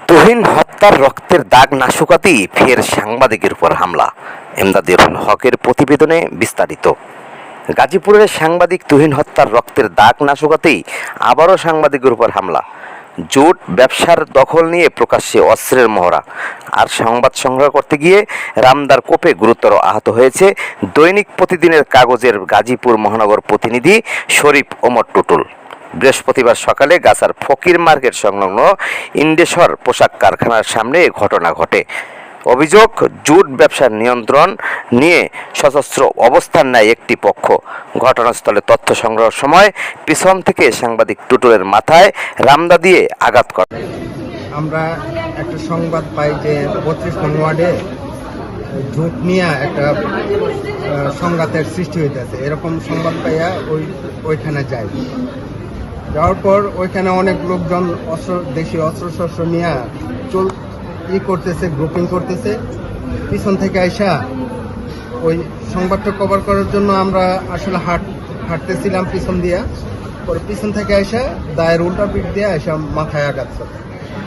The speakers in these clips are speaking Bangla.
তুহিন হত্যার রক্তের দাগ না শুকাতেই ফের সাংবাদিকের উপর হামলা। এমদাদুল হকের প্রতিবেদনে বিস্তারিত। গাজীপুরের সাংবাদিক তুহিন হত্যার রক্তের দাগ না শুকাতেই আবারও সাংবাদিকের উপর হামলা। জোট ব্যবসার দখল নিয়ে প্রকাশ্যে অস্ত্রের মহড়া আর সংবাদ সংগ্রহ করতে গিয়ে রামদার কোপে গুরুতর আহত হয়েছে দৈনিক প্রতিদিনের কাগজের গাজীপুর মহানগর প্রতিনিধি শরীফ ওমর টুটুল। বৃহস্পতিবার সকালে গাছার ফকির মার্কেট সংলগ্ন ইন্ডেশ্বর পোশাক কারখানার সামনে ঘটনা ঘটে। অভিযোগ, জুট ব্যবসার নিয়ন্ত্রণ নিয়ে সশস্ত্র অবস্থান নেয় একটি পক্ষ। ঘটনাস্থলে তথ্য সংগ্রহের সময় পিছন থেকে সাংবাদিক টুটুলের মাথায় রামদা দিয়ে আঘাত করে। আমরা একটা সংবাদ পাই যে 32 নং ওয়ার্ডে জুট নিয়ে একটা সংঘাতের সৃষ্টি হইতেছে, এরকম সংবাদ পাইয়া ওইখানে যাই। যাওয়ার পর ওইখানে অনেক লোকজন দেশীয় অস্ত্রশস্ত্র নিয়ে করতেছে, গ্রুপিং করতেছে। পিছন থেকে আইসা ওই সংবাদটা কভার করার জন্য আমরা আসলে হাঁটতেছিলাম পিছন দিয়া, পরে পিছন থেকে আইসা দায়ের উল্টা পিঠ দিয়ে আইসা মাথায় আঘাত করে।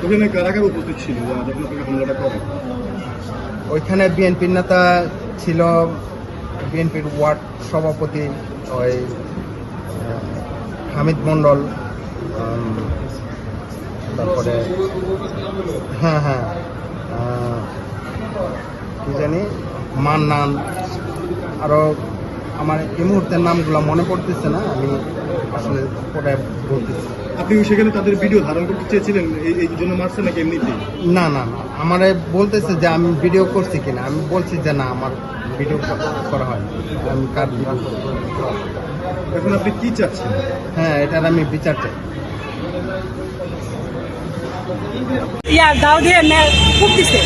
ওখানে কারা কারা উপস্থিত ছিল হামলাটা করে? ওইখানে বিএনপির নেতা ছিল, বিএনপির ওয়ার্ড সভাপতি ওই হামিদ মন্ডল, তারপরে কি জানি মান্নান, আরো আমার এই মুহূর্তের নামগুলো মনে পড়তেছে না, আমি আসলে পরে বলতেছি। আপনি সেখানে তাদের ভিডিও ধারণ করতে চেয়েছিলেন, এই জন্য মারছেন নাকি এমনিতে? না না না, আমারে বলতেছে যে আমি ভিডিও করছি কিনা, আমি বলছি যে না, আমার ভিডিও করা হয়, আমি কার ভিডিও। এখন আপনি কি চাচ্ছেন? হ্যাঁ, এটার আমি বিচার চাই। দাও দিয়ে খুব দিচ্ছে,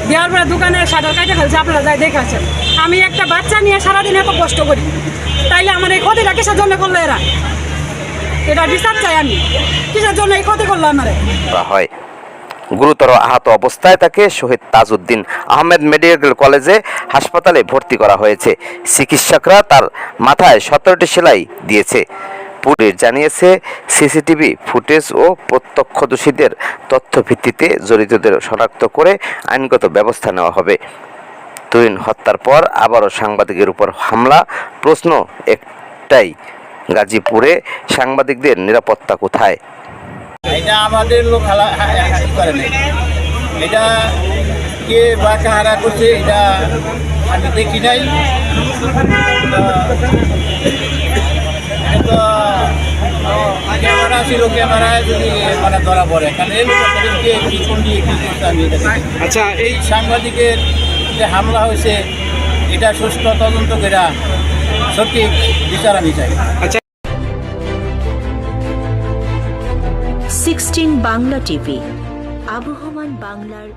দেওয়ার পরে দোকানে শাটার কাটে ফেলছে, আপনারা যাই দেখে আছেন। আমি একটা বাচ্চা নিয়ে সারাদিন এত কষ্ট করি, তাইলে আমার এই ক্ষতিটা কিসের জন্য করলো এরা? এটা বিচার চাই আমি, কিসের জন্য এই ক্ষতি করলো আমার। হয় গুরুতর আহত অবস্থায় তাকে শহীদ তাজউদ্দিন আহমেদ মেডিকেল কলেজে হাসপাতালে ভর্তি করা হয়েছে। চিকিৎসকরা তার মাথায় 17টি সেলাই দিয়েছে। পুলিশ জানিয়েছে, সিসিটিভি ফুটেজ ও প্রত্যক্ষদর্শীদের তথ্য ভিত্তিতে জড়িতদের শনাক্ত করে আইনগত ব্যবস্থা নেওয়া হবে। তুহিন হত্যার পর আবারও সাংবাদিকের উপর হামলা। প্রশ্ন একটাই, গাজীপুরে সাংবাদিকদের নিরাপত্তা কোথায়? এটা আমাদের লোক করে নেই, এটা কে বা কাহারা করছে এটা আমি দেখি নাই। তো ক্যামেরা ছিল, ক্যামেরায় যদি মানে ধরা পড়ে, কারণ এই লোকদেরকে পিছন দিয়ে কি করতে আমি এটা দেখি। আচ্ছা, এই সাংবাদিকের যে হামলা হয়েছে এটা সুষ্ঠু তদন্ত করে সঠিক বিচার আমি চাই। 16 বাংলা টিভি, আবহমান বাংলার